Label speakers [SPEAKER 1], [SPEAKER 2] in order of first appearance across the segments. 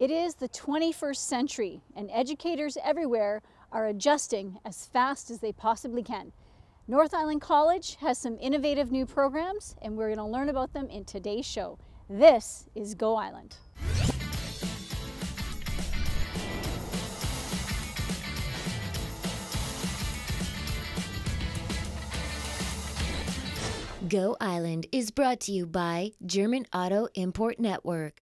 [SPEAKER 1] It is the 21st century, and educators everywhere are adjusting as fast as they possibly can. North Island College has some innovative new programs, and we're going to learn about them in today's show. This is Go Island.
[SPEAKER 2] Go Island is brought to you by German Auto Import Network.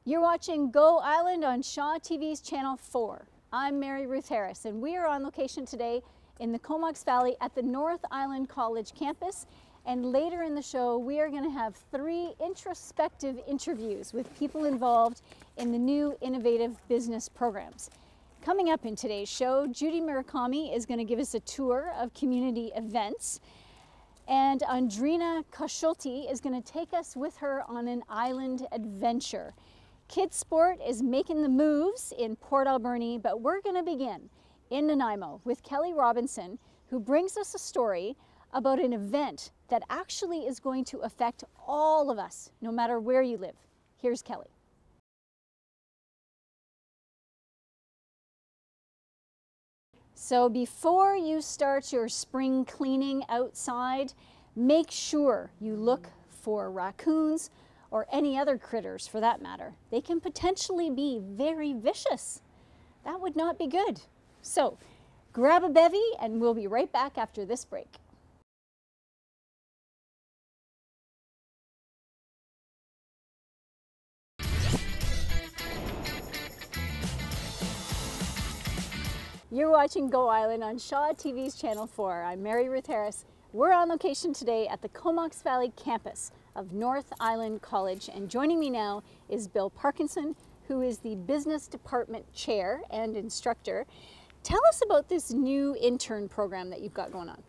[SPEAKER 1] You're watching Go Island on Shaw TV's Channel 4. I'm Mary Ruth Harris, and we are on location today in the Comox Valley at the North Island College campus. And later in the show, we are going to have 3 introspective interviews with people involved in the new innovative business programs. Coming up in today's show, Judy Murakami is going to give us a tour of community events. And Andrina Koshulti is going to take us with her on an island adventure. Kids Sport is making the moves in Port Alberni, but we're going to begin in Nanaimo with Kelly Robinson, who brings us a story about an event that actually is going to affect all of us, no matter where you live. Here's Kelly. So before you start your spring cleaning outside, make sure you look for raccoons or any other critters for that matter. They can potentially be very vicious. That would not be good. So grab a bevy and we'll be right back after this break. You're watching Go Island on Shaw TV's Channel 4. I'm Mary Ruth Harris. We're on location today at the Comox Valley campus of North Island College, and joining me now is Bill Parkinson, who is the Business Department Chair and Instructor. Tell us about this new intern program that you've got going on.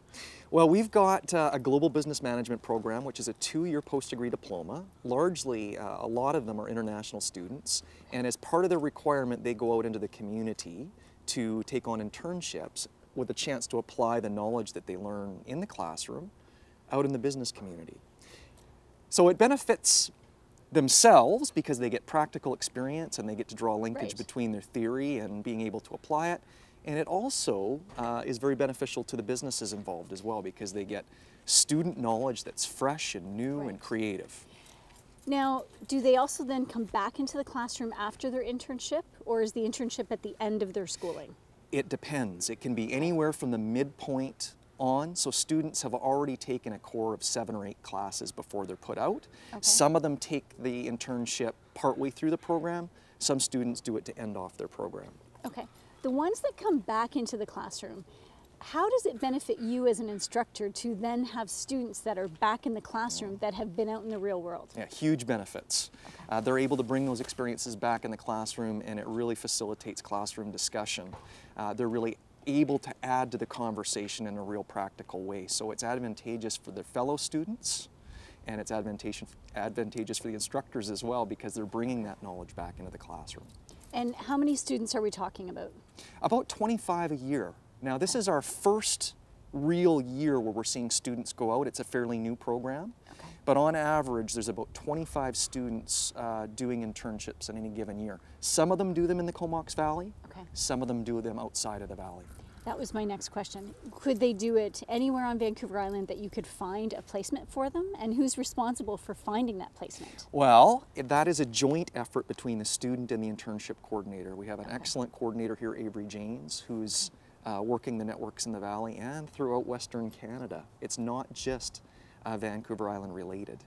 [SPEAKER 3] Well, we've got a global business management program, which is a 2-year post-degree diploma. Largely, a lot of them are international students, and as part of their requirement, they go out into the community to take on internships with a chance to apply the knowledge that they learn in the classroom out in the business community. So it benefits themselves because they get practical experience and they get to draw a linkage between their theory and being able to apply it. And it also is very beneficial to the businesses involved as well because they get student knowledge that's fresh and new and creative.
[SPEAKER 1] Now, do they also then come back into the classroom after their internship, or is the internship at the end of their schooling?
[SPEAKER 3] It depends. It can be anywhere from the midpoint on, so students have already taken a core of 7 or 8 classes before they're put out. Okay. Some of them take the internship partway through the program. Some students do it to end off their program. Okay.
[SPEAKER 1] The ones that come back into the classroom, how does it benefit you as an instructor to then have students that are back in the classroom that have been out in the real world?
[SPEAKER 3] Yeah, huge benefits. Okay. They're able to bring those experiences back in the classroom, and it really facilitates classroom discussion. They're really able to add to the conversation in a real practical way. So it's advantageous for their fellow students, and it's advantageous for the instructors as well because they're bringing that knowledge back into the classroom.
[SPEAKER 1] And how many students are we talking about?
[SPEAKER 3] About 25 a year. Now this is our first real year where we're seeing students go out. It's a fairly new program, but on average there's about 25 students doing internships in any given year. Some of them do them in the Comox Valley, some of them do them outside of the valley.
[SPEAKER 1] That was my next question. Could they do it anywhere on Vancouver Island that you could find a placement for them? And who's responsible for finding that placement?
[SPEAKER 3] Well, that is a joint effort between the student and the internship coordinator. We have an excellent coordinator here, Avery Janes, who's working the networks in the valley and throughout Western Canada. It's not just Vancouver Island related.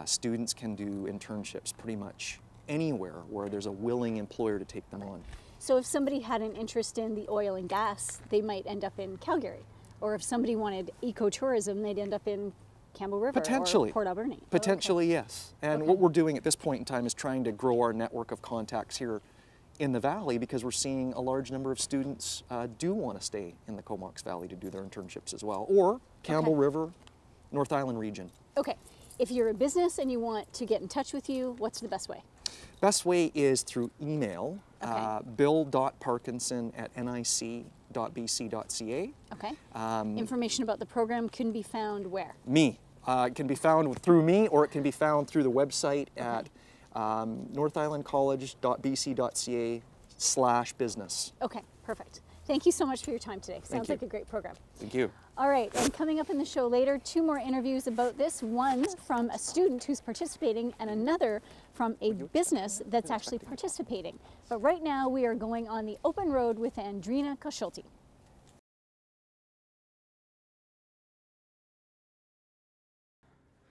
[SPEAKER 3] Students can do internships pretty much anywhere where there's a willing employer to take them on.
[SPEAKER 1] So if somebody had an interest in the oil and gas, they might end up in Calgary. Or if somebody wanted ecotourism, they'd end up in Campbell River or Port Alberni.
[SPEAKER 3] Potentially, yes. And what we're doing at this point in time is trying to grow our network of contacts here in the valley because we're seeing a large number of students do want to stay in the Comox Valley to do their internships as well, or Campbell River, North Island region.
[SPEAKER 1] Okay. If you're a business and you want to get in touch with you, what's the best way?
[SPEAKER 3] Best way is through email, bill.parkinson@nic.bc.ca.
[SPEAKER 1] Okay. Information about the program can be found where?
[SPEAKER 3] Me. It can be found through me, or it can be found through the website at northislandcollege.bc.ca/business.
[SPEAKER 1] Okay, perfect. Thank you so much for your time today. Sounds like a great program.
[SPEAKER 3] Thank you.
[SPEAKER 1] All right, and coming up in the show later, 2 more interviews about this, one from a student who's participating and another from a business that's actually participating. But right now we are going on the open road with Andrina Kosciulte.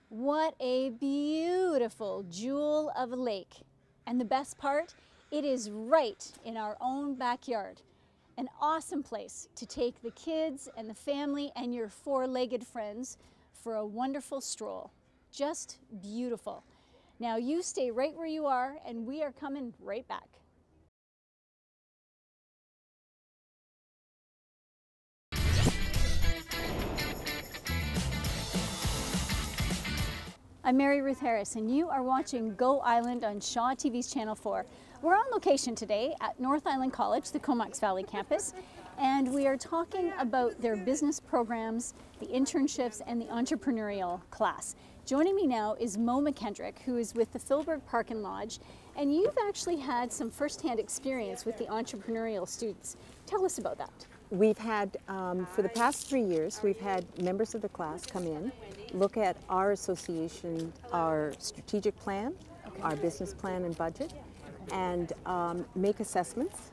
[SPEAKER 1] What a beautiful jewel of a lake. And the best part, it is right in our own backyard. An awesome place to take the kids and the family and your 4-legged friends for a wonderful stroll. Just beautiful. Now you stay right where you are and we are coming right back. I'm Mary Ruth Harris and you are watching Go Island on Shaw TV's Channel 4. We're on location today at North Island College, the Comox Valley campus, and we are talking about their business programs, the internships, and the entrepreneurial class. Joining me now is Mo McKendrick, who is with the Philburg Park and Lodge, and you've actually had some firsthand experience with the entrepreneurial students. Tell us about that.
[SPEAKER 4] We've had, for the past 3 years, we've had members of the class come in, look at our association, our strategic plan, our business plan and budget, and make assessments,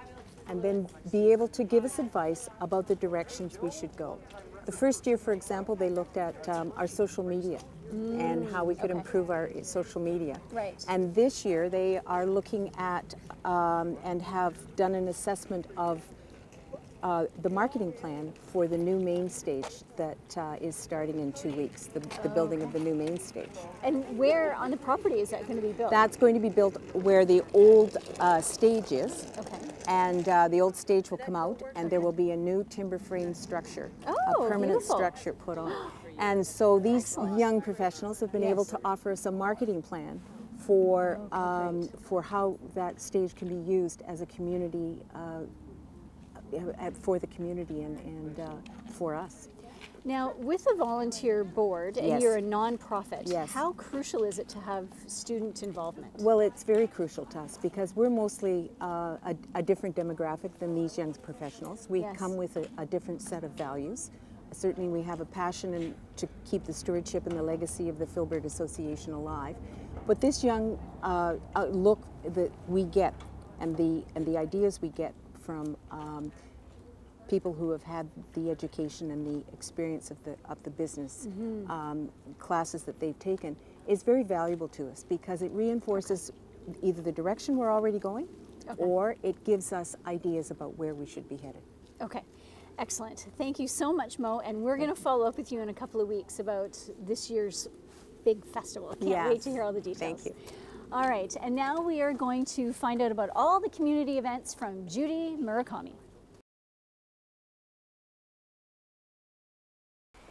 [SPEAKER 4] and then be able to give us advice about the directions we should go. The first year, for example, they looked at our social media and how we could improve our social media.
[SPEAKER 1] Right.
[SPEAKER 4] And this year, they are looking at and have done an assessment of the marketing plan for the new main stage that is starting in 2 weeks, the building of the new main stage.
[SPEAKER 1] And where on the property is that going to be built?
[SPEAKER 4] That's going to be built where the old stage is.
[SPEAKER 1] Okay.
[SPEAKER 4] And the old stage will come out and there will be a new timber frame structure, a permanent structure put on. And so these young professionals have been able to offer us a marketing plan for how that stage can be used as a community for the community and for us.
[SPEAKER 1] Now, with a volunteer board, and you're a non-profit, how crucial is it to have student involvement?
[SPEAKER 4] Well, it's very crucial to us because we're mostly a different demographic than these young professionals. We come with a different set of values. Certainly we have a passion to keep the stewardship and the legacy of the Philburg Association alive. But this young look that we get and the ideas we get from people who have had the education and the experience of the business classes that they've taken is very valuable to us because it reinforces either the direction we're already going or it gives us ideas about where we should be headed.
[SPEAKER 1] Okay, excellent. Thank you so much, Mo, and we're going to follow up with you in a couple of weeks about this year's big festival. Can't wait to hear all the details.
[SPEAKER 4] Thank you.
[SPEAKER 1] All right, and now we are going to find out about all the community events from Judy Murakami.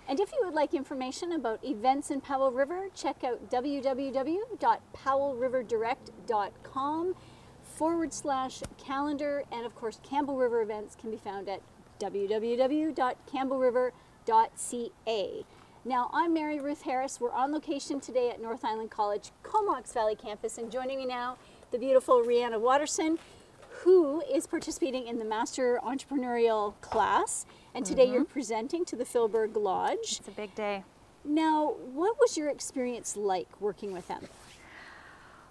[SPEAKER 1] And if you would like information about events in Powell River, check out www.powellriverdirect.com/calendar, and of course Campbell River events can be found at www.campbellriver.ca. Now, I'm Mary Ruth Harris. We're on location today at North Island College, Comox Valley campus, and joining me now, the beautiful Rihanna Watterson, who is participating in the Master Entrepreneurial class. And today you're presenting to the Philburg Lodge.
[SPEAKER 5] It's a big day.
[SPEAKER 1] Now, what was your experience like working with them?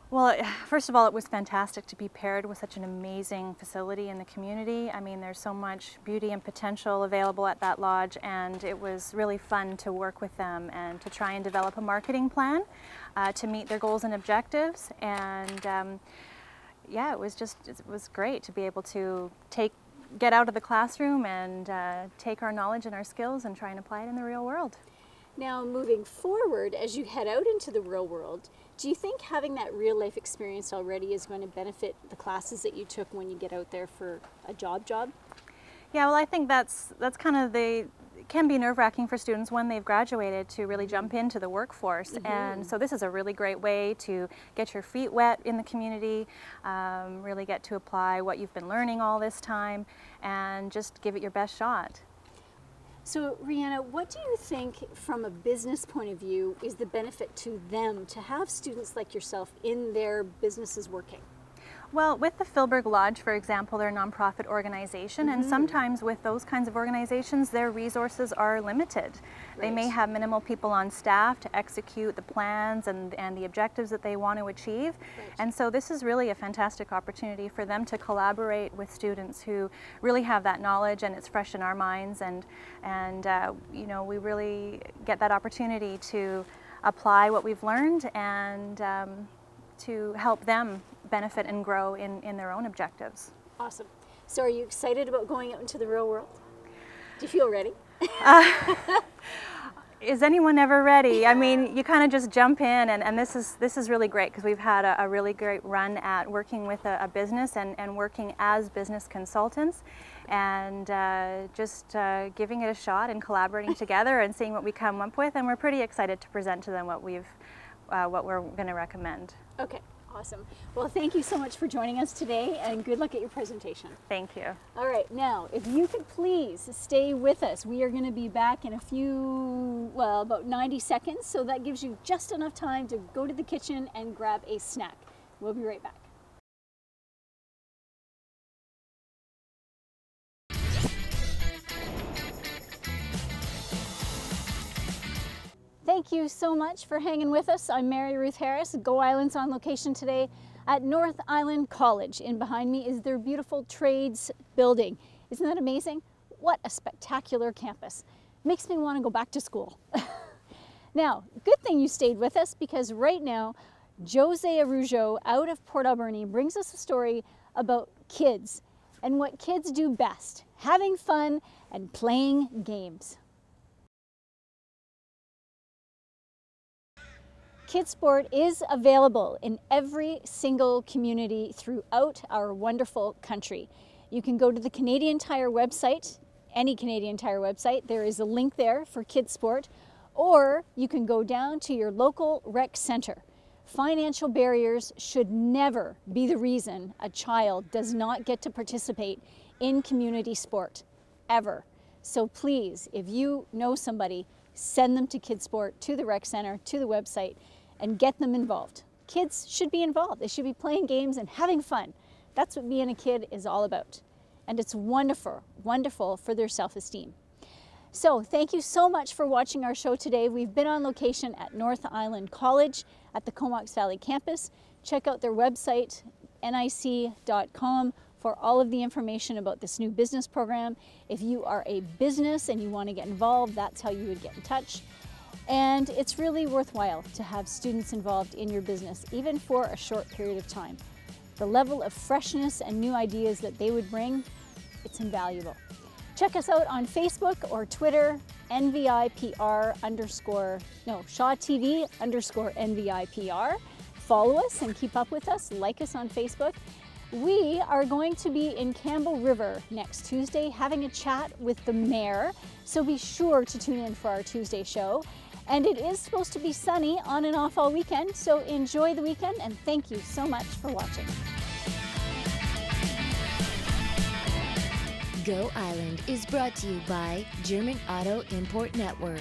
[SPEAKER 5] Well, first of all, it was fantastic to be paired with such an amazing facility in the community. I mean, there's so much beauty and potential available at that lodge, and it was really fun to work with them and to try and develop a marketing plan to meet their goals and objectives. And yeah, it was great to be able to get out of the classroom and take our knowledge and our skills and try and apply it in the real world.
[SPEAKER 1] Now, moving forward, as you head out into the real world, do you think having that real life experience already is going to benefit the classes that you took when you get out there for a job?
[SPEAKER 5] Yeah, well, I think that's kind of it can be nerve-wracking for students when they've graduated to really jump into the workforce. And so this is a really great way to get your feet wet in the community, really get to apply what you've been learning all this time, and just give it your best shot.
[SPEAKER 1] So, Rihanna, what do you think from a business point of view is the benefit to them to have students like yourself in their businesses working?
[SPEAKER 5] Well, with the Philberg Lodge, for example, they're a nonprofit organization, and sometimes with those kinds of organizations, their resources are limited. They may have minimal people on staff to execute the plans and the objectives that they want to achieve. And so this is really a fantastic opportunity for them to collaborate with students who really have that knowledge, and it's fresh in our minds, and you know, we really get that opportunity to apply what we've learned and to help them benefit and grow in their own objectives.
[SPEAKER 1] Awesome. So are you excited about going out into the real world? Do you feel ready?
[SPEAKER 5] Is anyone ever ready? I mean, you kind of just jump in, and this is really great because we've had a really great run at working with a business and working as business consultants, and just giving it a shot and collaborating together and seeing what we come up with, and we're pretty excited to present to them what we're going to recommend.
[SPEAKER 1] Okay. Awesome. Well, thank you so much for joining us today, and good luck at your presentation.
[SPEAKER 5] Thank you.
[SPEAKER 1] All right, now, if you could please stay with us. We are going to be back in a few, well, about 90 seconds, so that gives you just enough time to go to the kitchen and grab a snack. We'll be right back. Thank you so much for hanging with us. I'm Mary Ruth Harris. Go Island's on location today at North Island College. And behind me is their beautiful trades building. Isn't that amazing? What a spectacular campus. Makes me want to go back to school. Now, good thing you stayed with us, because right now, Jose Araujo out of Port Alberni brings us a story about kids and what kids do best, having fun and playing games. Kids Sport is available in every single community throughout our wonderful country. You can go to the Canadian Tire website, any Canadian Tire website. There is a link there for Kids Sport, or you can go down to your local rec center. Financial barriers should never be the reason a child does not get to participate in community sport, ever. So please, if you know somebody, send them to Kids Sport, to the rec center, to the website, and get them involved. Kids should be involved. They should be playing games and having fun. That's what being a kid is all about. And it's wonderful, wonderful for their self-esteem. So thank you so much for watching our show today. We've been on location at North Island College at the Comox Valley campus. Check out their website, nic.com, for all of the information about this new business program. If you are a business and you want to get involved, that's how you would get in touch. And it's really worthwhile to have students involved in your business, even for a short period of time. The level of freshness and new ideas that they would bring, it's invaluable. Check us out on Facebook or Twitter, ShawTV_NVIPR. Follow us and keep up with us. Like us on Facebook. We are going to be in Campbell River next Tuesday having a chat with the mayor, so be sure to tune in for our Tuesday show. And it is supposed to be sunny on and off all weekend, so enjoy the weekend, and thank you so much for watching.
[SPEAKER 2] Go Island is brought to you by German Auto Import Network.